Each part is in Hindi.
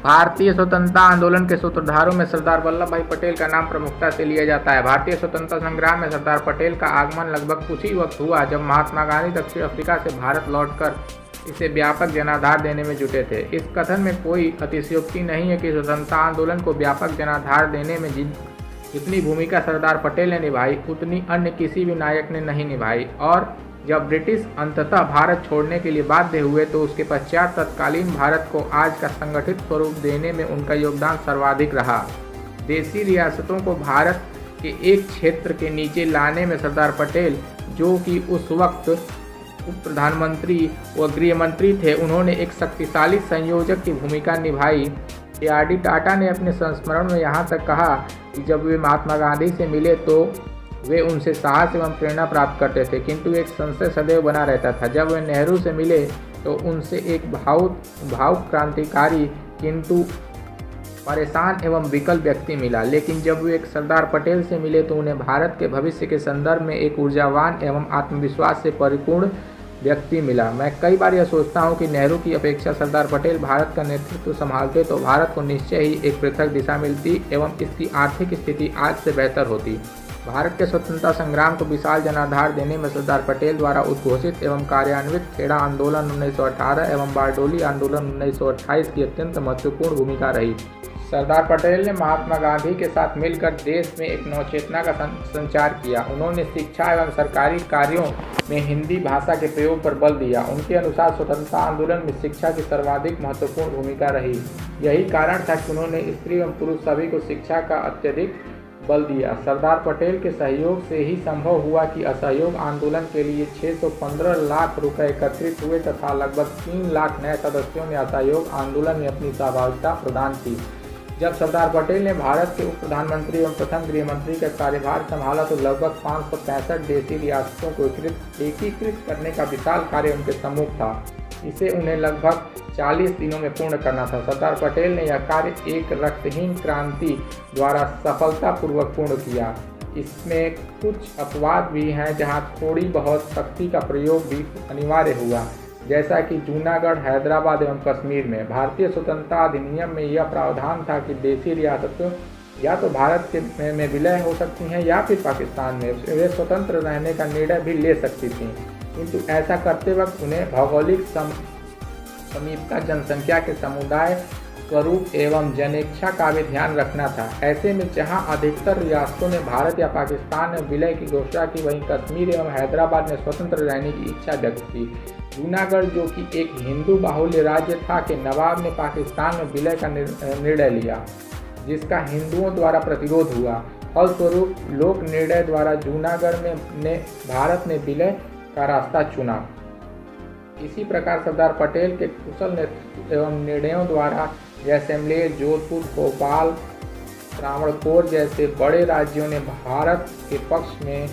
भारतीय स्वतंत्रता आंदोलन के सूत्रधारों में सरदार वल्लभ भाई पटेल का नाम प्रमुखता से लिया जाता है। भारतीय स्वतंत्रता संग्राम में सरदार पटेल का आगमन लगभग उसी वक्त हुआ जब महात्मा गांधी दक्षिण अफ्रीका से भारत लौटकर इसे व्यापक जनाधार देने में जुटे थे। इस कथन में कोई अतिशयोक्ति नहीं है कि स्वतंत्रता आंदोलन को व्यापक जनाधार देने में जितनी भूमिका सरदार पटेल ने निभाई उतनी अन्य किसी भी नायक ने नहीं निभाई, और जब ब्रिटिश अंततः भारत छोड़ने के लिए बाध्य हुए तो उसके पश्चात तत्कालीन भारत को आज का संगठित स्वरूप देने में उनका योगदान सर्वाधिक रहा। देशी रियासतों को भारत के एक क्षेत्र के नीचे लाने में सरदार पटेल, जो कि उस वक्त उप प्रधानमंत्री व गृह मंत्री थे, उन्होंने एक शक्तिशाली संयोजक की भूमिका निभाई। ARD टाटा ने अपने संस्मरण में यहाँ तक कहा कि जब वे महात्मा गांधी से मिले तो वे उनसे साहस एवं प्रेरणा प्राप्त करते थे, किंतु एक संशय सदैव बना रहता था। जब वे नेहरू से मिले तो उनसे एक भावुक क्रांतिकारी किंतु परेशान एवं विकल व्यक्ति मिला, लेकिन जब वे एक सरदार पटेल से मिले तो उन्हें भारत के भविष्य के संदर्भ में एक ऊर्जावान एवं आत्मविश्वास से परिपूर्ण व्यक्ति मिला। मैं कई बार यह सोचता हूं कि नेहरू की अपेक्षा सरदार पटेल भारत का नेतृत्व संभालते तो भारत को निश्चय ही एक पृथक दिशा मिलती एवं इसकी आर्थिक स्थिति आज से बेहतर होती। भारत के स्वतंत्रता संग्राम को विशाल जनाधार देने में सरदार पटेल द्वारा उद्घोषित एवं कार्यान्वित खेड़ा आंदोलन 1918 एवं बारडोली आंदोलन 1928 की अत्यंत महत्वपूर्ण भूमिका रही। सरदार पटेल ने महात्मा गांधी के साथ मिलकर देश में एक नवचेतना का संचार किया। उन्होंने शिक्षा एवं सरकारी कार्यों में हिंदी भाषा के प्रयोग पर बल दिया। उनके अनुसार स्वतंत्रता आंदोलन में शिक्षा की सर्वाधिक महत्वपूर्ण भूमिका रही। यही कारण था कि उन्होंने स्त्री एवं पुरुष सभी को शिक्षा का अत्यधिक बल दिया। सरदार पटेल के सहयोग से ही संभव हुआ कि असहयोग आंदोलन के लिए 615 लाख रुपए एकत्रित हुए तथा लगभग 3 लाख नए सदस्यों ने असहयोग आंदोलन में अपनी सहभागिता प्रदान की। जब सरदार पटेल ने भारत के उप प्रधानमंत्री एवं प्रथम गृह मंत्री का कार्यभार संभाला तो लगभग 565 देशी रियासतों को एकीकृत करने का विशाल कार्य उनके सम्मुख था। इसे उन्हें लगभग 40 दिनों में पूर्ण करना था। सरदार पटेल ने यह कार्य एक रक्तहीन क्रांति द्वारा सफलतापूर्वक पूर्ण किया। इसमें कुछ अपवाद भी हैं जहां थोड़ी बहुत शक्ति का प्रयोग भी अनिवार्य हुआ, जैसा कि जूनागढ़, हैदराबाद एवं कश्मीर में। भारतीय स्वतंत्रता अधिनियम में यह प्रावधान था कि देशी रियासतें या तो भारत में विलय हो सकती हैं या फिर पाकिस्तान में वे स्वतंत्र रहने का निर्णय भी ले सकती थीं, किंतु ऐसा करते वक्त उन्हें भौगोलिक समीपता, जनसंख्या के समुदाय स्वरूप एवं जनेच्छा का भी ध्यान रखना था। ऐसे में जहां अधिकतर रियासतों ने भारत या पाकिस्तान में विलय की घोषणा की, वहीं कश्मीर एवं हैदराबाद ने स्वतंत्र रहने की इच्छा व्यक्त की। जूनागढ़, जो कि एक हिंदू बाहुल्य राज्य था, के नवाब ने पाकिस्तान में विलय का निर्णय लिया, जिसका हिंदुओं द्वारा प्रतिरोध हुआ। फलस्वरूप लोक निर्णय द्वारा जूनागढ़ ने भारत में विलय का रास्ता चुना। इसी प्रकार सरदार पटेल के कुशल नेतृत्व एवं निर्णयों द्वारा जैसलमेर, जोधपुर, भोपाल, त्रावणकोर जैसे बड़े राज्यों ने भारत के पक्ष में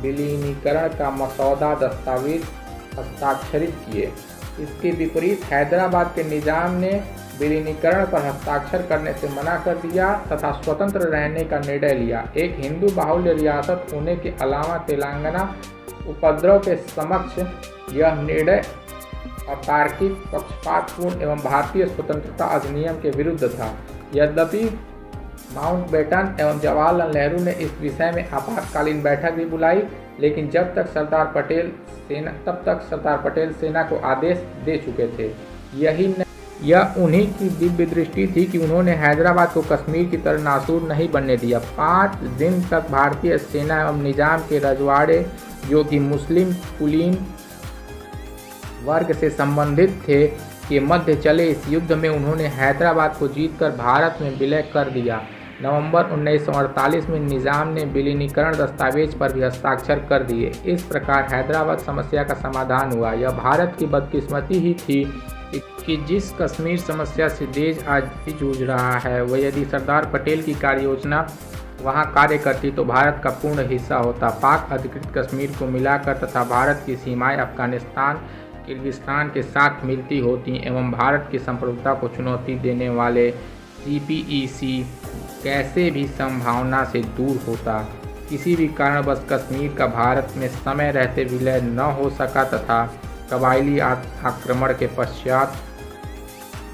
विलीनीकरण का मसौदा दस्तावेज हस्ताक्षरित किए। इसके विपरीत हैदराबाद के निजाम ने विलीनीकरण पर हस्ताक्षर करने से मना कर दिया तथा स्वतंत्र रहने का निर्णय लिया। एक हिंदू बाहुल्य रियासत होने के अलावा तेलंगाना उपद्रव के समक्ष यह निर्णय अतार्किक, पक्षपातपूर्ण एवं भारतीय स्वतंत्रता अधिनियम के विरुद्ध था। यद्यपि माउंटबेटन एवं जवाहरलाल नेहरू ने इस विषय में आपातकालीन बैठक भी बुलाई, लेकिन तब तक सरदार पटेल सेना को आदेश दे चुके थे। यह उन्हीं की दिव्य दृष्टि थी कि उन्होंने हैदराबाद को कश्मीर की तरह नासूर नहीं बनने दिया। 5 दिन तक भारतीय सेना एवं निजाम के रजवाड़े, जो कि मुस्लिम कुलीन वर्ग से संबंधित थे, के मध्य चले इस युद्ध में उन्होंने हैदराबाद को जीतकर भारत में विलय कर दिया। नवंबर 1948 में निजाम ने विलीनीकरण दस्तावेज पर भी हस्ताक्षर कर दिए। इस प्रकार हैदराबाद समस्या का समाधान हुआ। यह भारत की बदकिस्मती ही थी कि जिस कश्मीर समस्या से देश आज भी जूझ रहा है, वह यदि सरदार पटेल की कार्य योजना वहाँ कार्य करती तो भारत का पूर्ण हिस्सा होता। पाक अधिकृत कश्मीर को मिलाकर तथा भारत की सीमाएं अफगानिस्तान, किर्गिस्तान के साथ मिलती होती एवं भारत की संप्रभुता को चुनौती देने वाले CPEC कैसे भी संभावना से दूर होता। किसी भी कारणवश कश्मीर का भारत में समय रहते विलय न हो सका तथा कबायली आक्रमण के पश्चात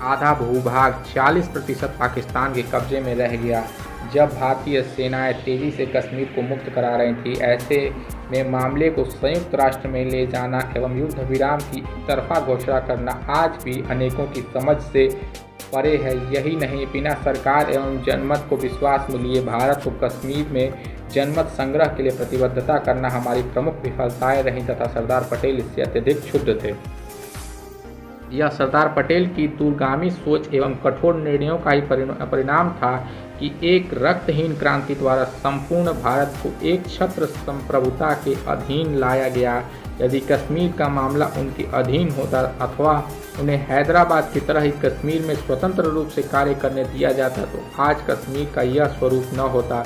आधा भूभाग 40% पाकिस्तान के कब्जे में रह गया। जब भारतीय सेनाएं तेजी से कश्मीर को मुक्त करा रही थी, ऐसे में मामले को संयुक्त राष्ट्र में ले जाना एवं युद्ध विराम की एकतरफा घोषणा करना आज भी अनेकों की समझ से परे है। यही नहीं, बिना सरकार एवं जनमत को विश्वास में लिए भारत को कश्मीर में जनमत संग्रह के लिए प्रतिबद्धता करना हमारी प्रमुख विफलताएं रहीं तथा सरदार पटेल इससे अत्यधिक क्षुब्ध थे। यह सरदार पटेल की दूरगामी सोच एवं कठोर निर्णयों का ही परिणाम था कि एक रक्तहीन क्रांति द्वारा संपूर्ण भारत को एक छत्र संप्रभुता के अधीन लाया गया। यदि कश्मीर का मामला उनके अधीन होता अथवा उन्हें हैदराबाद की तरह ही कश्मीर में स्वतंत्र रूप से कार्य करने दिया जाता तो आज कश्मीर का यह स्वरूप न होता।